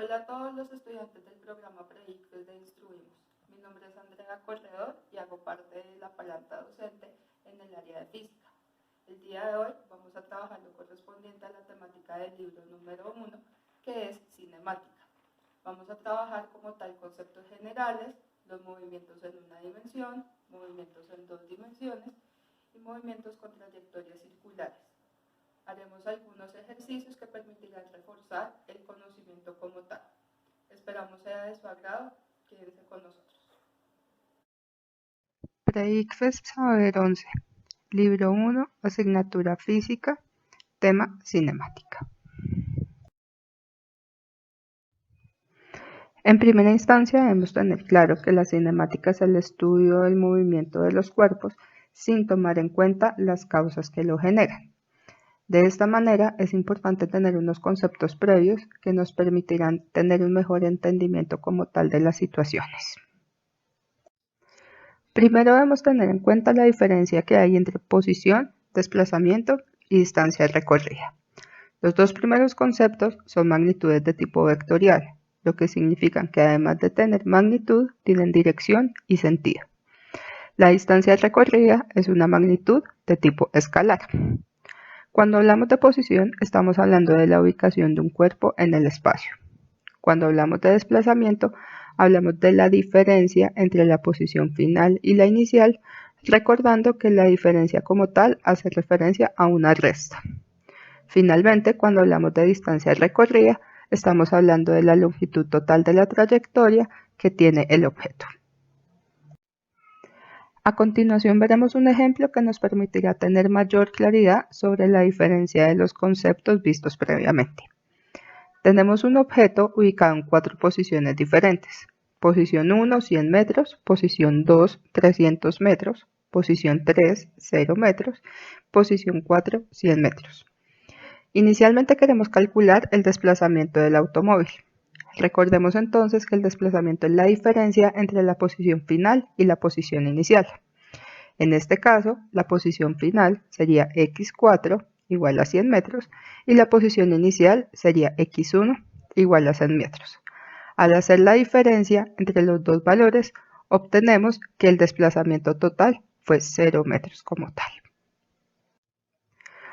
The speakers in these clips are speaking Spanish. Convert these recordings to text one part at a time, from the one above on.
Hola a todos los estudiantes del programa Predictos de Instruimos. Mi nombre es Andrea Corredor y hago parte de la palanca docente en el área de física. El día de hoy vamos a trabajar lo correspondiente a la temática del libro número 1, que es cinemática. Vamos a trabajar como tal conceptos generales, los movimientos en una dimensión, movimientos en dos dimensiones y movimientos con trayectorias circulares. Haremos algunos ejercicios que permitirán reforzar el conocimiento como tal. Esperamos sea de su agrado. Quédense con nosotros. Predicfes Saber 11, Libro 1, Asignatura Física, tema Cinemática. En primera instancia debemos tener claro que la cinemática es el estudio del movimiento de los cuerpos sin tomar en cuenta las causas que lo generan. De esta manera es importante tener unos conceptos previos que nos permitirán tener un mejor entendimiento como tal de las situaciones. Primero debemos tener en cuenta la diferencia que hay entre posición, desplazamiento y distancia recorrida. Los dos primeros conceptos son magnitudes de tipo vectorial, lo que significa que además de tener magnitud, tienen dirección y sentido. La distancia recorrida es una magnitud de tipo escalar. Cuando hablamos de posición, estamos hablando de la ubicación de un cuerpo en el espacio. Cuando hablamos de desplazamiento, hablamos de la diferencia entre la posición final y la inicial, recordando que la diferencia como tal hace referencia a una resta. Finalmente, cuando hablamos de distancia recorrida, estamos hablando de la longitud total de la trayectoria que tiene el objeto. A continuación veremos un ejemplo que nos permitirá tener mayor claridad sobre la diferencia de los conceptos vistos previamente. Tenemos un objeto ubicado en 4 posiciones diferentes. Posición 1, 100 metros, posición 2, 300 metros, posición 3, 0 metros, posición 4, 100 metros. Inicialmente queremos calcular el desplazamiento del automóvil. Recordemos entonces que el desplazamiento es la diferencia entre la posición final y la posición inicial. En este caso, la posición final sería x4 igual a 100 metros y la posición inicial sería x1 igual a 100 metros. Al hacer la diferencia entre los dos valores, obtenemos que el desplazamiento total fue 0 metros como tal.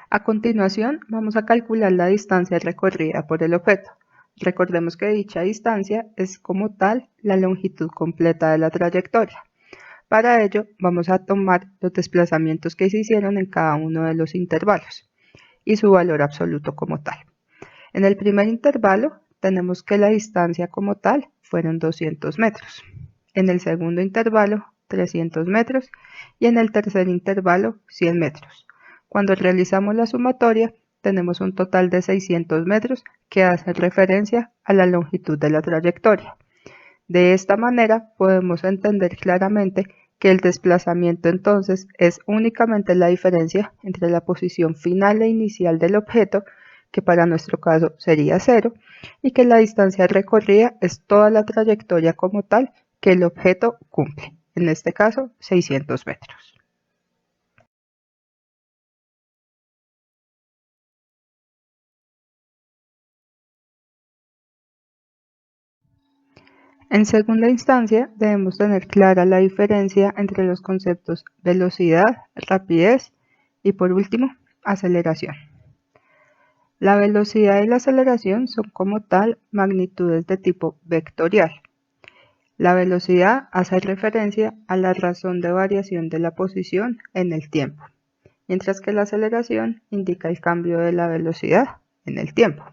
A continuación, vamos a calcular la distancia recorrida por el objeto. Recordemos que dicha distancia es como tal la longitud completa de la trayectoria. Para ello, vamos a tomar los desplazamientos que se hicieron en cada uno de los intervalos y su valor absoluto como tal. En el primer intervalo, tenemos que la distancia como tal fueron 200 metros. En el segundo intervalo, 300 metros y en el tercer intervalo, 100 metros. Cuando realizamos la sumatoria, tenemos un total de 600 metros que hace referencia a la longitud de la trayectoria. De esta manera podemos entender claramente que el desplazamiento entonces es únicamente la diferencia entre la posición final e inicial del objeto, que para nuestro caso sería 0, y que la distancia recorrida es toda la trayectoria como tal que el objeto cumple, en este caso 600 metros. En segunda instancia, debemos tener clara la diferencia entre los conceptos velocidad, rapidez y, por último, aceleración. La velocidad y la aceleración son como tal magnitudes de tipo vectorial. La velocidad hace referencia a la razón de variación de la posición en el tiempo, mientras que la aceleración indica el cambio de la velocidad en el tiempo.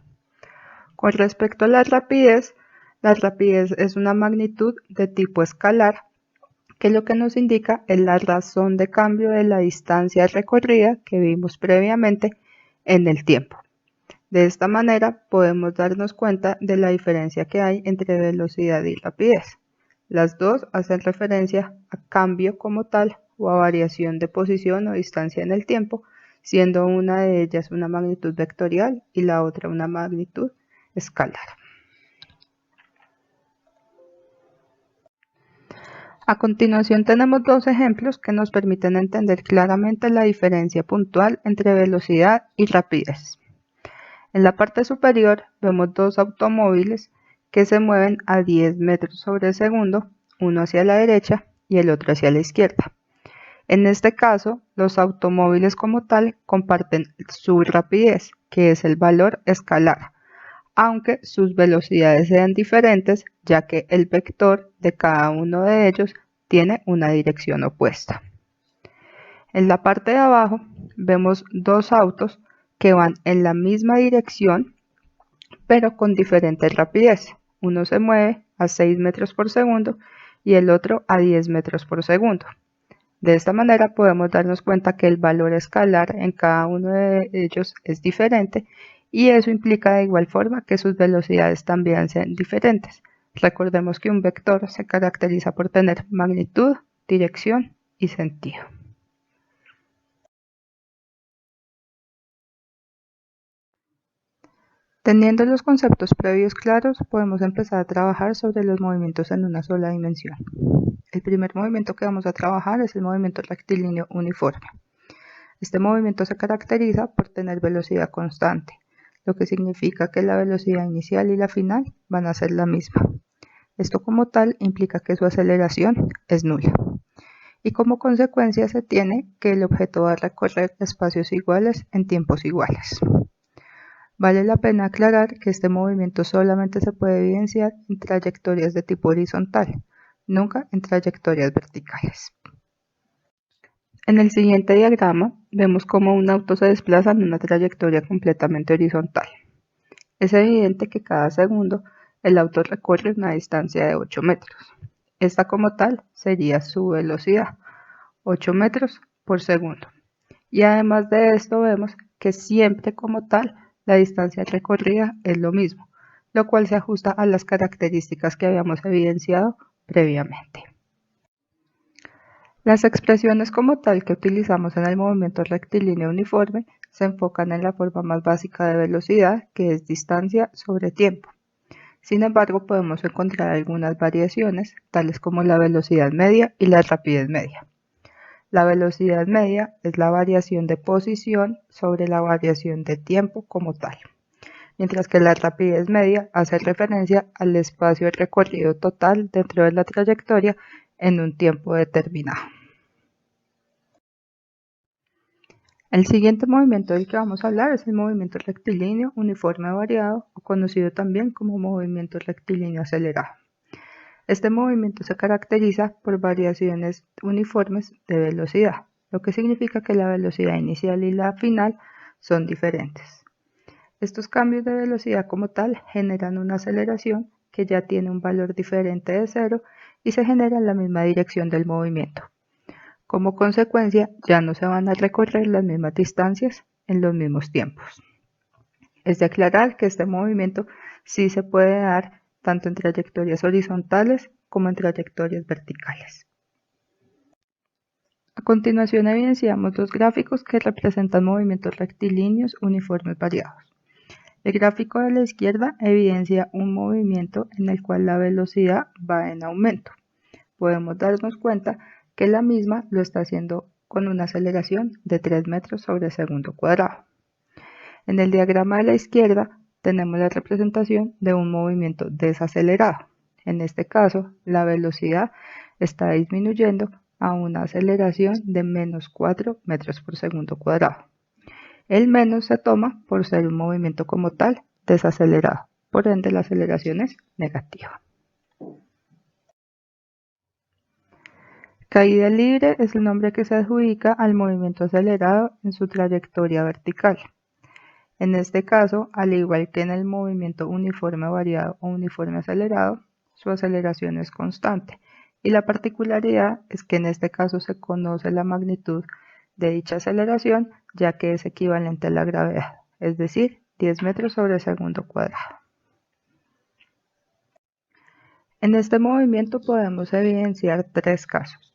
Con respecto a la rapidez es una magnitud de tipo escalar, que lo que nos indica es la razón de cambio de la distancia recorrida que vimos previamente en el tiempo. De esta manera podemos darnos cuenta de la diferencia que hay entre velocidad y rapidez. Las dos hacen referencia a cambio como tal o a variación de posición o distancia en el tiempo, siendo una de ellas una magnitud vectorial y la otra una magnitud escalar. A continuación tenemos dos ejemplos que nos permiten entender claramente la diferencia puntual entre velocidad y rapidez. En la parte superior vemos dos automóviles que se mueven a 10 metros sobre segundo, uno hacia la derecha y el otro hacia la izquierda. En este caso, los automóviles como tal comparten su rapidez, que es el valor escalar, aunque sus velocidades sean diferentes, ya que el vector de cada uno de ellos tiene una dirección opuesta. En la parte de abajo vemos dos autos que van en la misma dirección, pero con diferente rapidez. Uno se mueve a 6 metros por segundo y el otro a 10 metros por segundo. De esta manera podemos darnos cuenta que el valor escalar en cada uno de ellos es diferente y eso implica de igual forma que sus velocidades también sean diferentes. Recordemos que un vector se caracteriza por tener magnitud, dirección y sentido. Teniendo los conceptos previos claros, podemos empezar a trabajar sobre los movimientos en una sola dimensión. El primer movimiento que vamos a trabajar es el movimiento rectilíneo uniforme. Este movimiento se caracteriza por tener velocidad constante, lo que significa que la velocidad inicial y la final van a ser la misma. Esto como tal implica que su aceleración es nula. Y como consecuencia se tiene que el objeto va a recorrer espacios iguales en tiempos iguales. Vale la pena aclarar que este movimiento solamente se puede evidenciar en trayectorias de tipo horizontal, nunca en trayectorias verticales. En el siguiente diagrama vemos cómo un auto se desplaza en una trayectoria completamente horizontal. Es evidente que cada segundo el auto recorre una distancia de 8 metros. Esta como tal sería su velocidad, 8 metros por segundo. Y además de esto vemos que siempre como tal la distancia recorrida es lo mismo, lo cual se ajusta a las características que habíamos evidenciado previamente. Las expresiones como tal que utilizamos en el movimiento rectilíneo uniforme se enfocan en la forma más básica de velocidad, que es distancia sobre tiempo. Sin embargo, podemos encontrar algunas variaciones, tales como la velocidad media y la rapidez media. La velocidad media es la variación de posición sobre la variación de tiempo como tal, mientras que la rapidez media hace referencia al espacio recorrido total dentro de la trayectoria en un tiempo determinado. El siguiente movimiento del que vamos a hablar es el movimiento rectilíneo uniforme variado, o conocido también como movimiento rectilíneo acelerado. Este movimiento se caracteriza por variaciones uniformes de velocidad, lo que significa que la velocidad inicial y la final son diferentes. Estos cambios de velocidad como tal generan una aceleración que ya tiene un valor diferente de cero y se genera en la misma dirección del movimiento. Como consecuencia, ya no se van a recorrer las mismas distancias en los mismos tiempos. Es de aclarar que este movimiento sí se puede dar tanto en trayectorias horizontales como en trayectorias verticales. A continuación evidenciamos dos gráficos que representan movimientos rectilíneos uniformes variados. El gráfico de la izquierda evidencia un movimiento en el cual la velocidad va en aumento. Podemos darnos cuenta que la misma lo está haciendo con una aceleración de 3 metros sobre segundo cuadrado. En el diagrama de la izquierda tenemos la representación de un movimiento desacelerado. En este caso, la velocidad está disminuyendo a una aceleración de menos 4 metros por segundo cuadrado. El menos se toma por ser un movimiento como tal desacelerado, por ende la aceleración es negativa. Caída libre es el nombre que se adjudica al movimiento acelerado en su trayectoria vertical. En este caso, al igual que en el movimiento uniforme variado o uniforme acelerado, su aceleración es constante y la particularidad es que en este caso se conoce la magnitud de dicha aceleración ya que es equivalente a la gravedad, es decir, 10 metros sobre segundo cuadrado. En este movimiento podemos evidenciar tres casos.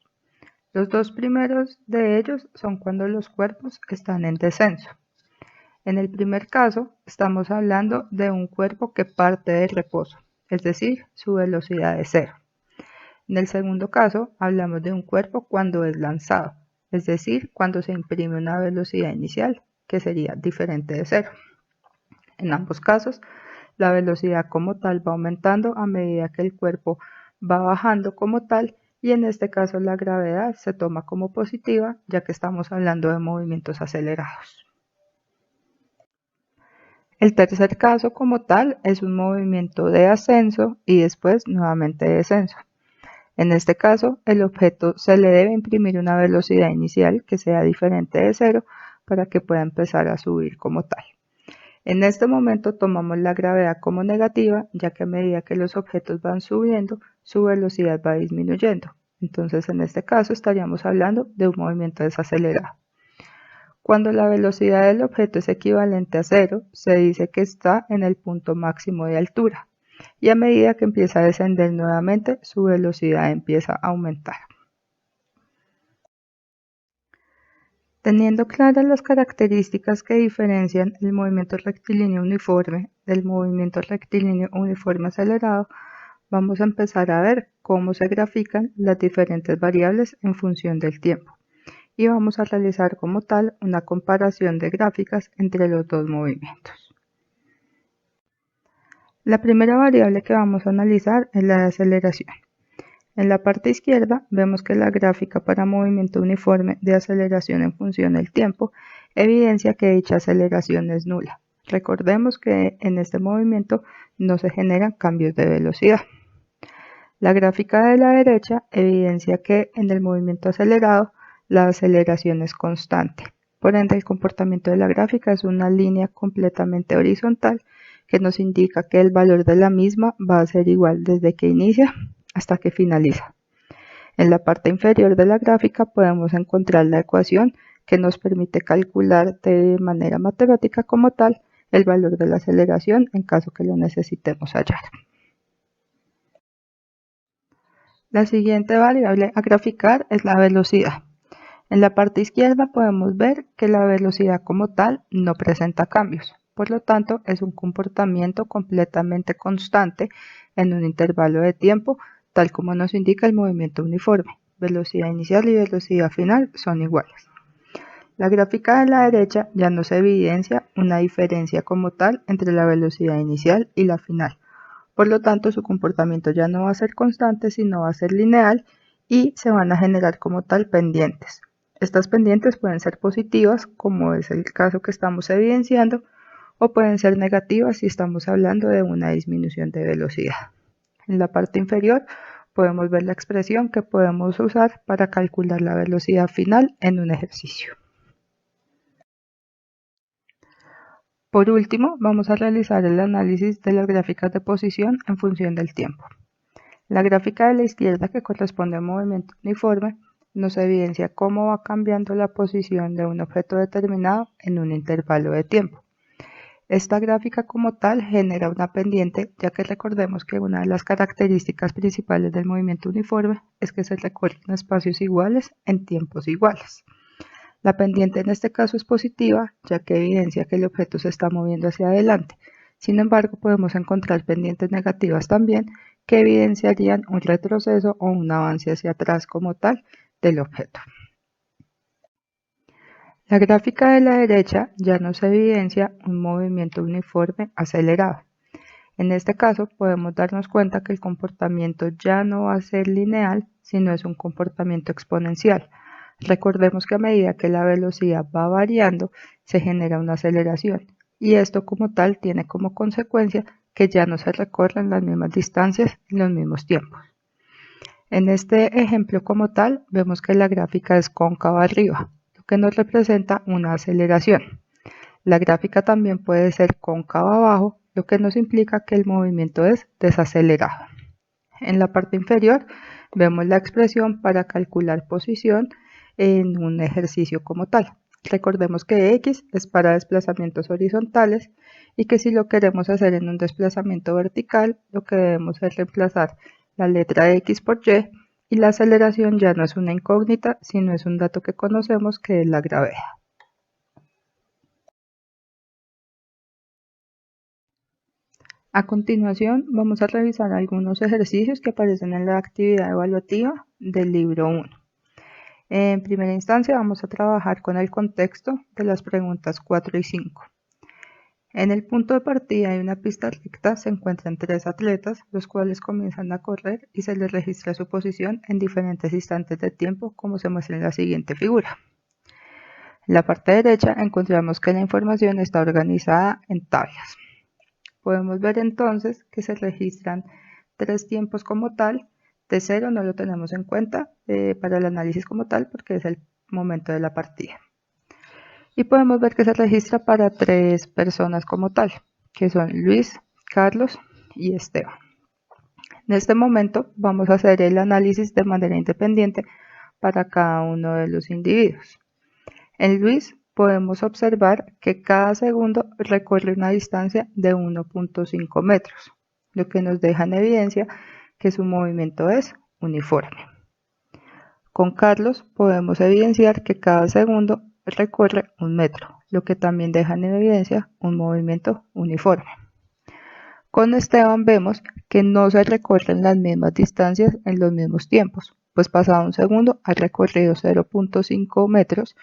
Los dos primeros de ellos son cuando los cuerpos están en descenso. En el primer caso, estamos hablando de un cuerpo que parte del reposo, es decir, su velocidad es cero. En el segundo caso, hablamos de un cuerpo cuando es lanzado, es decir, cuando se imprime una velocidad inicial, que sería diferente de cero. En ambos casos, la velocidad como tal va aumentando a medida que el cuerpo va bajando como tal, y en este caso la gravedad se toma como positiva, ya que estamos hablando de movimientos acelerados. El tercer caso como tal es un movimiento de ascenso y después nuevamente de descenso. En este caso, el objeto se le debe imprimir una velocidad inicial que sea diferente de cero para que pueda empezar a subir como tal. En este momento tomamos la gravedad como negativa, ya que a medida que los objetos van subiendo, su velocidad va disminuyendo. Entonces, en este caso estaríamos hablando de un movimiento desacelerado. Cuando la velocidad del objeto es equivalente a cero, se dice que está en el punto máximo de altura, y a medida que empieza a descender nuevamente, su velocidad empieza a aumentar. Teniendo claras las características que diferencian el movimiento rectilíneo uniforme del movimiento rectilíneo uniforme acelerado, vamos a empezar a ver cómo se grafican las diferentes variables en función del tiempo, y vamos a realizar como tal una comparación de gráficas entre los dos movimientos. La primera variable que vamos a analizar es la de aceleración. En la parte izquierda vemos que la gráfica para movimiento uniforme de aceleración en función del tiempo evidencia que dicha aceleración es nula. Recordemos que en este movimiento no se generan cambios de velocidad. La gráfica de la derecha evidencia que en el movimiento acelerado la aceleración es constante. Por ende, el comportamiento de la gráfica es una línea completamente horizontal que nos indica que el valor de la misma va a ser igual desde que inicia hasta que finaliza. En la parte inferior de la gráfica podemos encontrar la ecuación que nos permite calcular de manera matemática como tal el valor de la aceleración en caso que lo necesitemos hallar. La siguiente variable a graficar es la velocidad. En la parte izquierda podemos ver que la velocidad como tal no presenta cambios, por lo tanto es un comportamiento completamente constante en un intervalo de tiempo, tal como nos indica el movimiento uniforme. Velocidad inicial y velocidad final son iguales. La gráfica de la derecha ya nos evidencia una diferencia como tal entre la velocidad inicial y la final. Por lo tanto, su comportamiento ya no va a ser constante, sino va a ser lineal, y se van a generar como tal pendientes. Estas pendientes pueden ser positivas, como es el caso que estamos evidenciando, o pueden ser negativas si estamos hablando de una disminución de velocidad. En la parte inferior podemos ver la expresión que podemos usar para calcular la velocidad final en un ejercicio. Por último, vamos a realizar el análisis de las gráficas de posición en función del tiempo. La gráfica de la izquierda, que corresponde al movimiento uniforme, nos evidencia cómo va cambiando la posición de un objeto determinado en un intervalo de tiempo. Esta gráfica como tal genera una pendiente, ya que recordemos que una de las características principales del movimiento uniforme es que se recorren espacios iguales en tiempos iguales. La pendiente en este caso es positiva, ya que evidencia que el objeto se está moviendo hacia adelante. Sin embargo, podemos encontrar pendientes negativas también, que evidenciarían un retroceso o un avance hacia atrás como tal del objeto. La gráfica de la derecha ya nos evidencia un movimiento uniforme acelerado. En este caso podemos darnos cuenta que el comportamiento ya no va a ser lineal, sino es un comportamiento exponencial. Recordemos que a medida que la velocidad va variando, se genera una aceleración, y esto como tal tiene como consecuencia que ya no se recorren las mismas distancias en los mismos tiempos. En este ejemplo como tal, vemos que la gráfica es cóncava arriba, lo que nos representa una aceleración. La gráfica también puede ser cóncava abajo, lo que nos implica que el movimiento es desacelerado. En la parte inferior vemos la expresión para calcular posición en un ejercicio como tal. Recordemos que X es para desplazamientos horizontales, y que si lo queremos hacer en un desplazamiento vertical, lo que debemos es reemplazar la letra X por Y, y la aceleración ya no es una incógnita, sino es un dato que conocemos, que es la gravedad. A continuación vamos a revisar algunos ejercicios que aparecen en la actividad evaluativa del libro 1. En primera instancia vamos a trabajar con el contexto de las preguntas 4 y 5. En el punto de partida de una pista recta se encuentran 3 atletas, los cuales comienzan a correr y se les registra su posición en diferentes instantes de tiempo, como se muestra en la siguiente figura. En la parte derecha encontramos que la información está organizada en tablas. Podemos ver entonces que se registran 3 tiempos como tal. T0 no lo tenemos en cuenta para el análisis como tal porque es el momento de la partida. Y podemos ver que se registra para 3 personas como tal, que son Luis, Carlos y Esteban. En este momento vamos a hacer el análisis de manera independiente para cada uno de los individuos. En Luis podemos observar que cada segundo recorre una distancia de 1.5 metros, lo que nos deja en evidencia que su movimiento es uniforme. Con Carlos podemos evidenciar que cada segundo recorre 1 metro, lo que también deja en evidencia un movimiento uniforme. Con Esteban vemos que no se recorren las mismas distancias en los mismos tiempos, pues pasado 1 segundo ha recorrido 0.5 metros,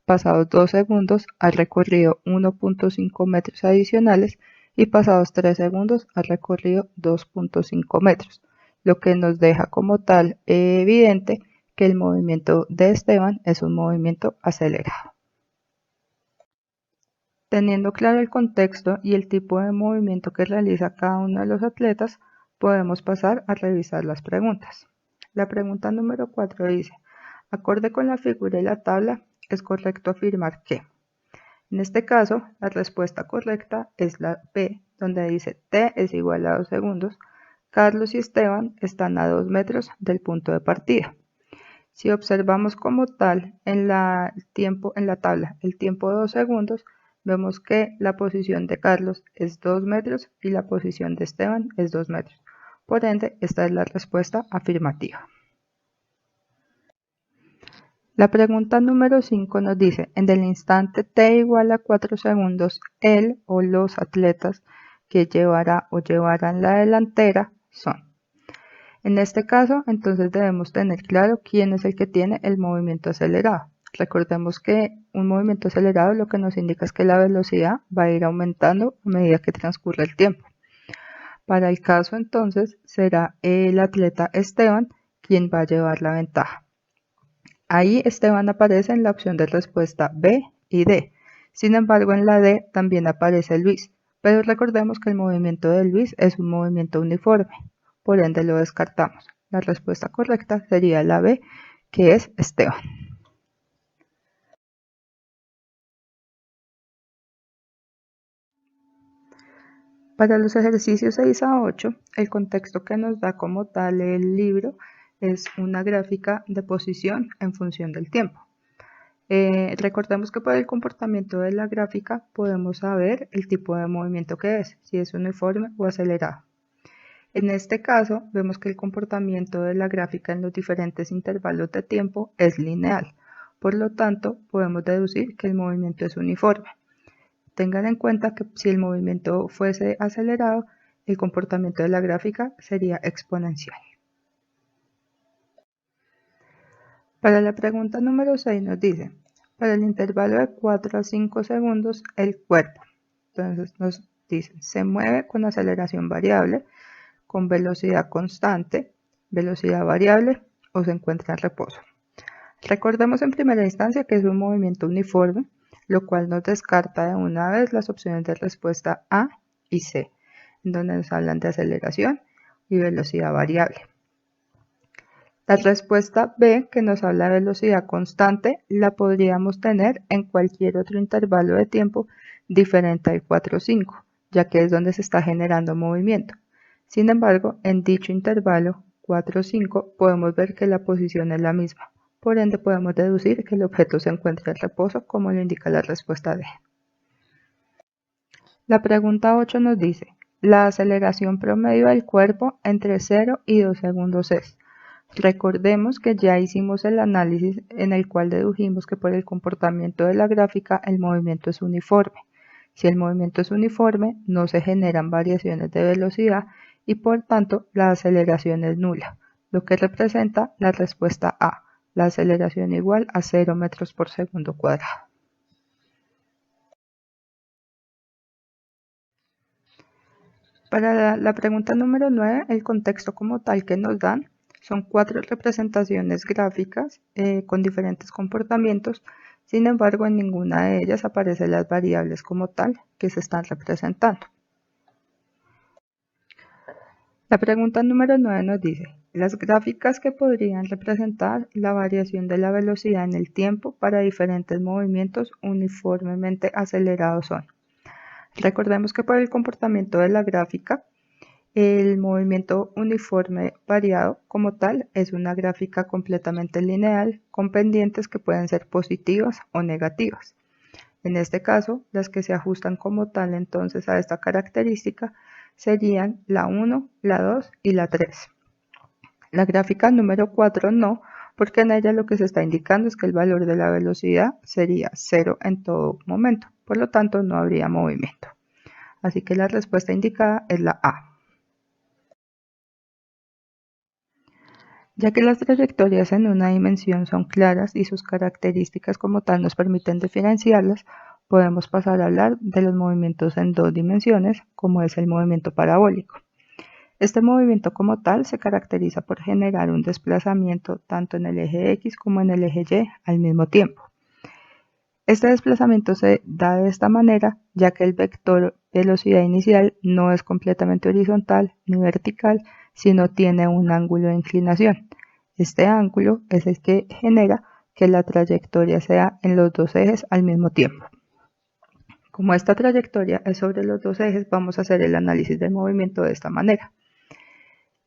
pasados 2 segundos ha recorrido 1.5 metros adicionales y pasados 3 segundos ha recorrido 2.5 metros, lo que nos deja como tal evidente que el movimiento de Esteban es un movimiento acelerado. Teniendo claro el contexto y el tipo de movimiento que realiza cada uno de los atletas, podemos pasar a revisar las preguntas. La pregunta número 4 dice, acorde con la figura y la tabla, es correcto afirmar que. En este caso, la respuesta correcta es la B, donde dice T es igual a 2 segundos. Carlos y Esteban están a 2 metros del punto de partida. Si observamos como tal en la tabla el tiempo de 2 segundos, vemos que la posición de Carlos es 2 metros y la posición de Esteban es 2 metros. Por ende, esta es la respuesta afirmativa. La pregunta número 5 nos dice, en el instante t igual a 4 segundos, él o los atletas que llevará o llevarán la delantera son. En este caso, entonces debemos tener claro quién es el que tiene el movimiento acelerado. Recordemos que un movimiento acelerado lo que nos indica es que la velocidad va a ir aumentando a medida que transcurre el tiempo. Para el caso entonces será el atleta Esteban quien va a llevar la ventaja. Ahí Esteban aparece en la opción de respuesta B y D. Sin embargo, en la D también aparece Luis, pero recordemos que el movimiento de Luis es un movimiento uniforme, por ende lo descartamos. La respuesta correcta sería la B, que es Esteban. Para los ejercicios 6 a 8, el contexto que nos da como tal el libro es una gráfica de posición en función del tiempo. Recordemos que por el comportamiento de la gráfica podemos saber el tipo de movimiento que es, si es uniforme o acelerado. En este caso, vemos que el comportamiento de la gráfica en los diferentes intervalos de tiempo es lineal. Por lo tanto, podemos deducir que el movimiento es uniforme. Tengan en cuenta que si el movimiento fuese acelerado, el comportamiento de la gráfica sería exponencial. Para la pregunta número 6 nos dice, para el intervalo de 4 a 5 segundos, el cuerpo. Entonces nos dicen, se mueve con aceleración variable, con velocidad constante, velocidad variable o se encuentra en reposo. Recordemos en primera instancia que es un movimiento uniforme, lo cual nos descarta de una vez las opciones de respuesta A y C, en donde nos hablan de aceleración y velocidad variable. La respuesta B, que nos habla de velocidad constante, la podríamos tener en cualquier otro intervalo de tiempo diferente al 4-5, ya que es donde se está generando movimiento. Sin embargo, en dicho intervalo 4-5 podemos ver que la posición es la misma. Por ende, podemos deducir que el objeto se encuentra en reposo, como lo indica la respuesta D. La pregunta 8 nos dice, la aceleración promedio del cuerpo entre 0 y 2 segundos es. Recordemos que ya hicimos el análisis en el cual dedujimos que por el comportamiento de la gráfica el movimiento es uniforme. Si el movimiento es uniforme, no se generan variaciones de velocidad y por tanto la aceleración es nula, lo que representa la respuesta A, la aceleración igual a 0 metros por segundo cuadrado. Para la pregunta número 9, el contexto como tal que nos dan son 4 representaciones gráficas con diferentes comportamientos. Sin embargo, en ninguna de ellas aparecen las variables como tal que se están representando. La pregunta número 9 nos dice, las gráficas que podrían representar la variación de la velocidad en el tiempo para diferentes movimientos uniformemente acelerados son. Recordemos que por el comportamiento de la gráfica, el movimiento uniforme variado como tal es una gráfica completamente lineal con pendientes que pueden ser positivas o negativas. En este caso, las que se ajustan como tal entonces a esta característica serían la 1, la 2 y la 3. La gráfica número 4 no, porque en ella lo que se está indicando es que el valor de la velocidad sería 0 en todo momento, por lo tanto no habría movimiento. Así que la respuesta indicada es la A. Ya que las trayectorias en una dimensión son claras y sus características como tal nos permiten diferenciarlas, podemos pasar a hablar de los movimientos en 2 dimensiones, como es el movimiento parabólico. Este movimiento como tal se caracteriza por generar un desplazamiento tanto en el eje X como en el eje Y al mismo tiempo. Este desplazamiento se da de esta manera, ya que el vector velocidad inicial no es completamente horizontal ni vertical, sino tiene un ángulo de inclinación. Este ángulo es el que genera que la trayectoria sea en los dos ejes al mismo tiempo. Como esta trayectoria es sobre los dos ejes, vamos a hacer el análisis del movimiento de esta manera.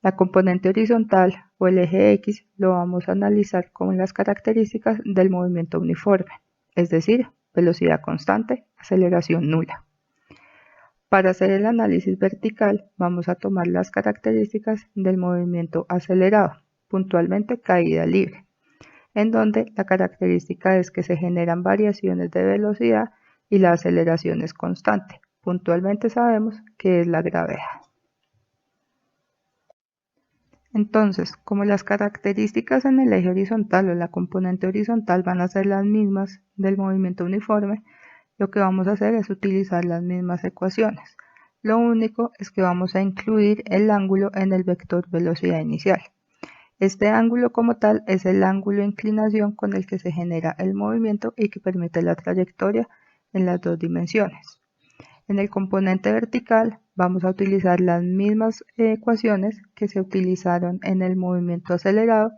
La componente horizontal o el eje X lo vamos a analizar con las características del movimiento uniforme, es decir, velocidad constante, aceleración nula. Para hacer el análisis vertical vamos a tomar las características del movimiento acelerado, puntualmente caída libre, en donde la característica es que se generan variaciones de velocidad y la aceleración es constante. Puntualmente sabemos que es la gravedad. Entonces, como las características en el eje horizontal o la componente horizontal van a ser las mismas del movimiento uniforme, lo que vamos a hacer es utilizar las mismas ecuaciones. Lo único es que vamos a incluir el ángulo en el vector velocidad inicial. Este ángulo como tal es el ángulo de inclinación con el que se genera el movimiento y que permite la trayectoria en las dos dimensiones. En el componente vertical vamos a utilizar las mismas ecuaciones que se utilizaron en el movimiento acelerado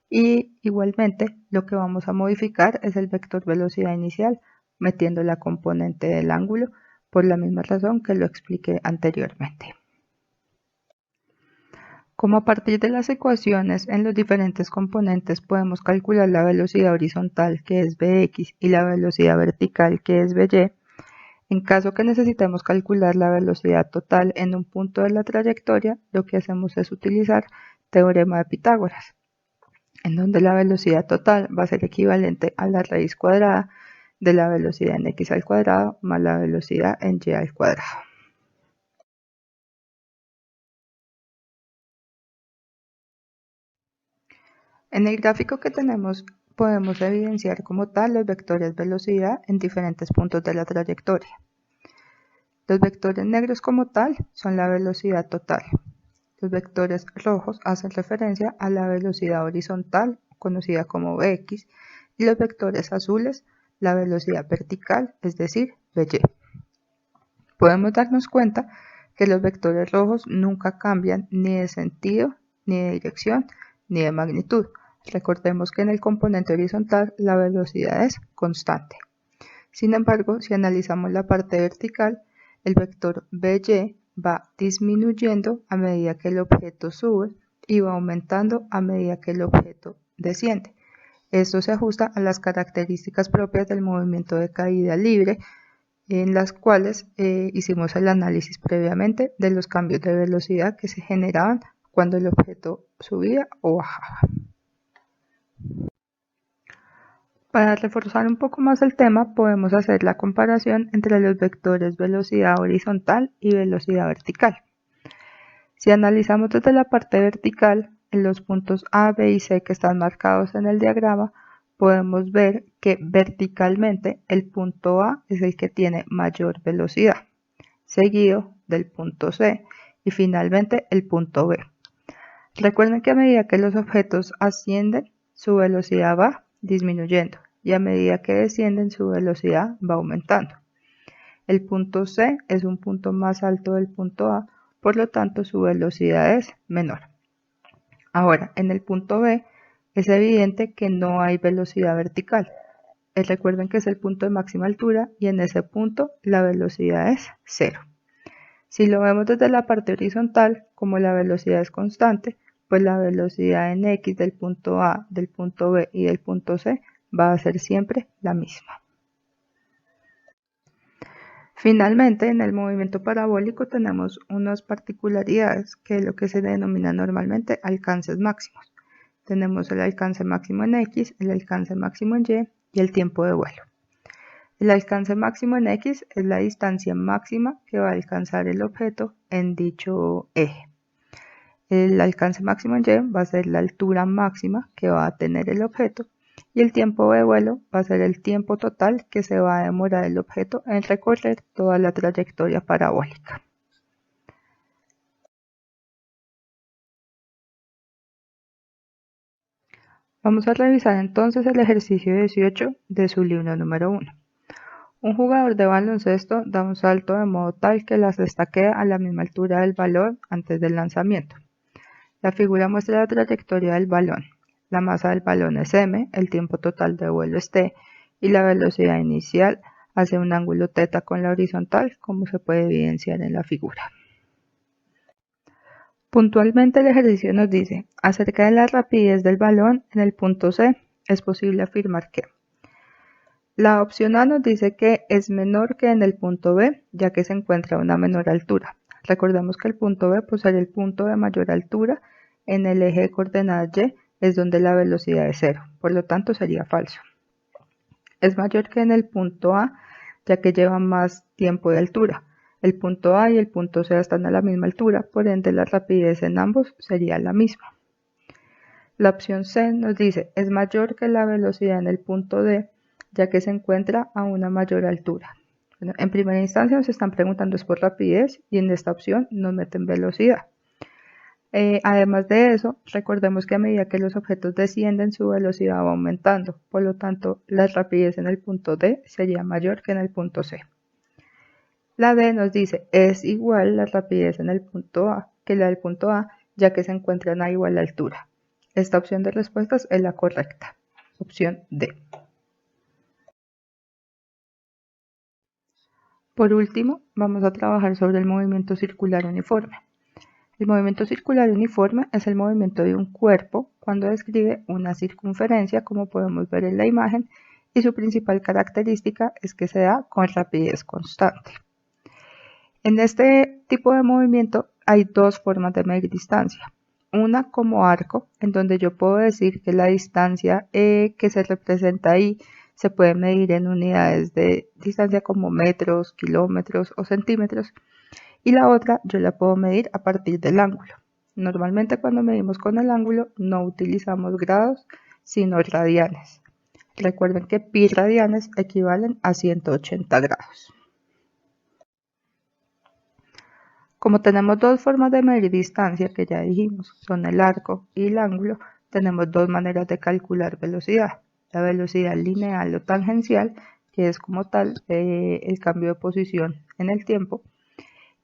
y igualmente lo que vamos a modificar es el vector velocidad inicial metiendo la componente del ángulo por la misma razón que lo expliqué anteriormente. Como a partir de las ecuaciones en los diferentes componentes podemos calcular la velocidad horizontal que es Bx y la velocidad vertical que es By, en caso que necesitemos calcular la velocidad total en un punto de la trayectoria, lo que hacemos es utilizar teorema de Pitágoras, en donde la velocidad total va a ser equivalente a la raíz cuadrada de la velocidad en x al cuadrado más la velocidad en y al cuadrado. En el gráfico que tenemos podemos evidenciar como tal los vectores velocidad en diferentes puntos de la trayectoria. Los vectores negros como tal son la velocidad total. Los vectores rojos hacen referencia a la velocidad horizontal, conocida como Bx, y los vectores azules, la velocidad vertical, es decir, By. Podemos darnos cuenta que los vectores rojos nunca cambian ni de sentido, ni de dirección, ni de magnitud. Recordemos que en el componente horizontal la velocidad es constante. Sin embargo, si analizamos la parte vertical, el vector By va disminuyendo a medida que el objeto sube y va aumentando a medida que el objeto desciende. Esto se ajusta a las características propias del movimiento de caída libre, en las cuales hicimos el análisis previamente de los cambios de velocidad que se generaban cuando el objeto subía o bajaba. Para reforzar un poco más el tema, podemos hacer la comparación entre los vectores velocidad horizontal y velocidad vertical. Si analizamos desde la parte vertical, en los puntos A, B y C que están marcados en el diagrama, podemos ver que verticalmente el punto A es el que tiene mayor velocidad, seguido del punto C, y finalmente el punto B. Recuerden que a medida que los objetos ascienden, su velocidad va disminuyendo y a medida que descienden, su velocidad va aumentando. El punto C es un punto más alto del punto A, por lo tanto su velocidad es menor. Ahora, en el punto B es evidente que no hay velocidad vertical. Recuerden que es el punto de máxima altura y en ese punto la velocidad es 0. Si lo vemos desde la parte horizontal, como la velocidad es constante, pues la velocidad en X del punto A, del punto B y del punto C va a ser siempre la misma. Finalmente, en el movimiento parabólico tenemos unas particularidades que es lo que se denomina normalmente alcances máximos. Tenemos el alcance máximo en X, el alcance máximo en Y y el tiempo de vuelo. El alcance máximo en X es la distancia máxima que va a alcanzar el objeto en dicho eje. El alcance máximo en Y va a ser la altura máxima que va a tener el objeto y el tiempo de vuelo va a ser el tiempo total que se va a demorar el objeto en recorrer toda la trayectoria parabólica. Vamos a revisar entonces el ejercicio 18 de su libro número 1. Un jugador de baloncesto da un salto de modo tal que la cesta quede a la misma altura del balón antes del lanzamiento. La figura muestra la trayectoria del balón. La masa del balón es m, el tiempo total de vuelo es t y la velocidad inicial hace un ángulo θ con la horizontal, como se puede evidenciar en la figura. Puntualmente el ejercicio nos dice, acerca de la rapidez del balón en el punto C, es posible afirmar que la opción A nos dice que es menor que en el punto B, ya que se encuentra a una menor altura. Recordemos que el punto B, pues ser el punto de mayor altura en el eje de coordenadas Y, es donde la velocidad es 0, por lo tanto sería falso. Es mayor que en el punto A, ya que lleva más tiempo de altura. El punto A y el punto C están a la misma altura, por ende la rapidez en ambos sería la misma. La opción C nos dice, es mayor que la velocidad en el punto D, ya que se encuentra a una mayor altura. Bueno, en primera instancia nos están preguntando es por rapidez y en esta opción nos meten velocidad. Además de eso, recordemos que a medida que los objetos descienden, su velocidad va aumentando. Por lo tanto, la rapidez en el punto D sería mayor que en el punto C. La D nos dice, es igual la rapidez en el punto A que la del punto A, ya que se encuentran a igual altura. Esta opción de respuestas es la correcta. Opción D. Por último, vamos a trabajar sobre el movimiento circular uniforme. El movimiento circular uniforme es el movimiento de un cuerpo cuando describe una circunferencia, como podemos ver en la imagen, y su principal característica es que se da con rapidez constante. En este tipo de movimiento hay dos formas de medir distancia. Una como arco, en donde yo puedo decir que la distancia que se representa ahí se puede medir en unidades de distancia como metros, kilómetros o centímetros. Y la otra yo la puedo medir a partir del ángulo. Normalmente cuando medimos con el ángulo no utilizamos grados, sino radianes. Recuerden que pi radianes equivalen a 180 grados. Como tenemos dos formas de medir distancia que ya dijimos, son el arco y el ángulo, tenemos dos maneras de calcular velocidad. La velocidad lineal o tangencial, que es como tal el cambio de posición en el tiempo,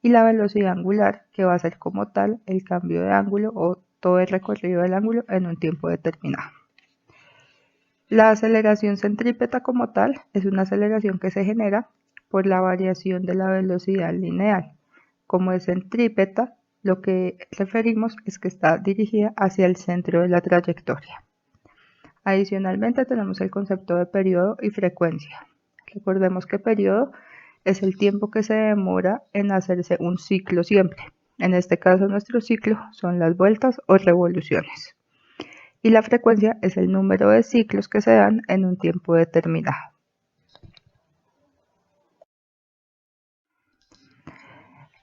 y la velocidad angular, que va a ser como tal el cambio de ángulo o todo el recorrido del ángulo en un tiempo determinado. La aceleración centrípeta como tal es una aceleración que se genera por la variación de la velocidad lineal. Como es centrípeta, lo que referimos es que está dirigida hacia el centro de la trayectoria. Adicionalmente tenemos el concepto de periodo y frecuencia. Recordemos que periodo es el tiempo que se demora en hacerse un ciclo siempre. En este caso nuestro ciclo son las vueltas o revoluciones. Y la frecuencia es el número de ciclos que se dan en un tiempo determinado.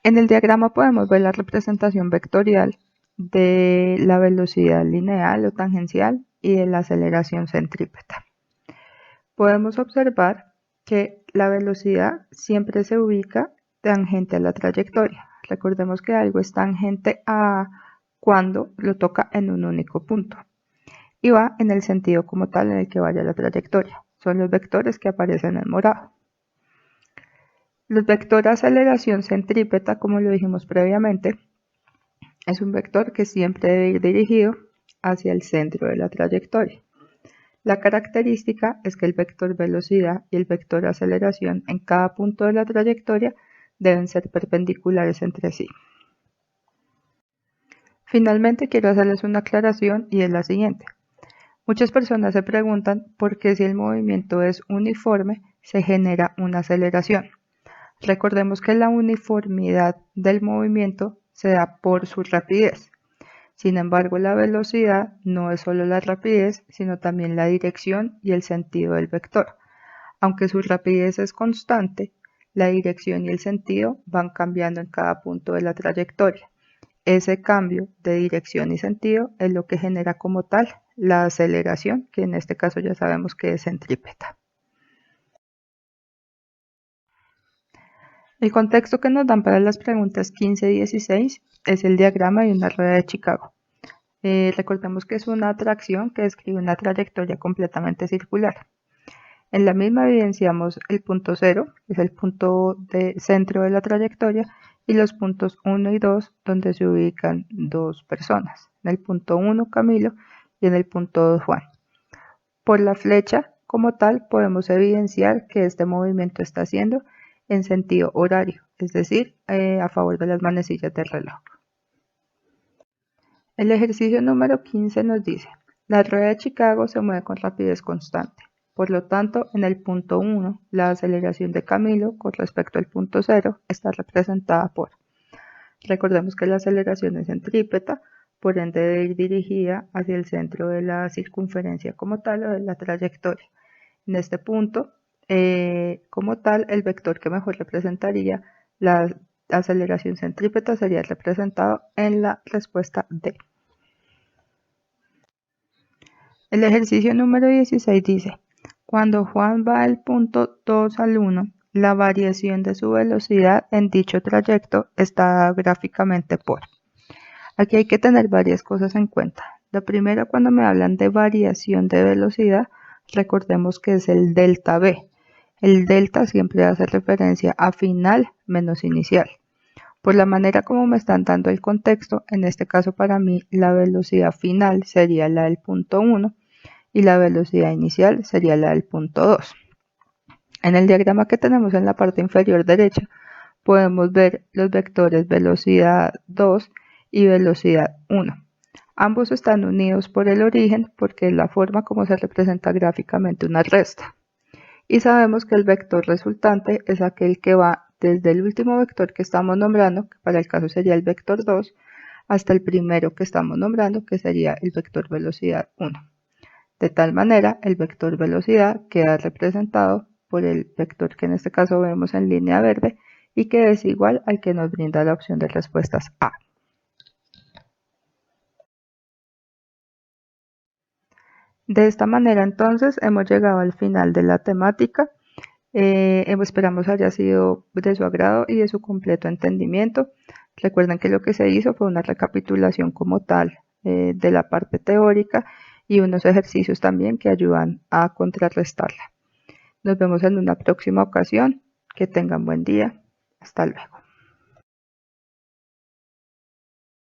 En el diagrama podemos ver la representación vectorial de la velocidad lineal o tangencial y de la aceleración centrípeta. Podemos observar que la velocidad siempre se ubica tangente a la trayectoria. Recordemos que algo es tangente a cuando lo toca en un único punto y va en el sentido como tal en el que vaya la trayectoria. Son los vectores que aparecen en morado. El vector aceleración centrípeta, como lo dijimos previamente, es un vector que siempre debe ir dirigido hacia el centro de la trayectoria. La característica es que el vector velocidad y el vector aceleración en cada punto de la trayectoria deben ser perpendiculares entre sí. Finalmente quiero hacerles una aclaración y es la siguiente. Muchas personas se preguntan por qué si el movimiento es uniforme se genera una aceleración. Recordemos que la uniformidad del movimiento se da por su rapidez. Sin embargo, la velocidad no es solo la rapidez, sino también la dirección y el sentido del vector. Aunque su rapidez es constante, la dirección y el sentido van cambiando en cada punto de la trayectoria. Ese cambio de dirección y sentido es lo que genera como tal la aceleración, que en este caso ya sabemos que es centrípeta. El contexto que nos dan para las preguntas 15 y 16 es el diagrama de una rueda de Chicago. Recordemos que es una atracción que describe una trayectoria completamente circular. En la misma evidenciamos el punto 0, que es el punto de centro de la trayectoria, y los puntos 1 y 2, donde se ubican dos personas. En el punto 1, Camilo, y en el punto 2, Juan. Por la flecha, como tal, podemos evidenciar que este movimiento está haciendo en sentido horario, es decir, a favor de las manecillas del reloj. El ejercicio número 15 nos dice, la rueda de Chicago se mueve con rapidez constante. Por lo tanto, en el punto 1, la aceleración de Camilo con respecto al punto 0 está representada por, recordemos que la aceleración es centrípeta, por ende debe ir dirigida hacia el centro de la circunferencia como tal o de la trayectoria. En este punto, como tal, el vector que mejor representaría la aceleración centrípeta sería representado en la respuesta D. El ejercicio número 16 dice, cuando Juan va del punto 2 al 1, la variación de su velocidad en dicho trayecto está dada gráficamente por. Aquí hay que tener varias cosas en cuenta. La primera, cuando me hablan de variación de velocidad, recordemos que es el delta V. El delta siempre hace referencia a final menos inicial. Por la manera como me están dando el contexto, en este caso para mí la velocidad final sería la del punto 1 y la velocidad inicial sería la del punto 2. En el diagrama que tenemos en la parte inferior derecha podemos ver los vectores velocidad 2 y velocidad 1. Ambos están unidos por el origen porque es la forma como se representa gráficamente una resta. Y sabemos que el vector resultante es aquel que va desde el último vector que estamos nombrando, que para el caso sería el vector 2, hasta el primero que estamos nombrando, que sería el vector velocidad 1. De tal manera, el vector velocidad queda representado por el vector que en este caso vemos en línea verde y que es igual al que nos brinda la opción de respuestas A. De esta manera entonces hemos llegado al final de la temática. Esperamos haya sido de su agrado y de su completo entendimiento. Recuerden que lo que se hizo fue una recapitulación como tal de la parte teórica y unos ejercicios también que ayudan a contrarrestarla. Nos vemos en una próxima ocasión. Que tengan buen día. Hasta luego.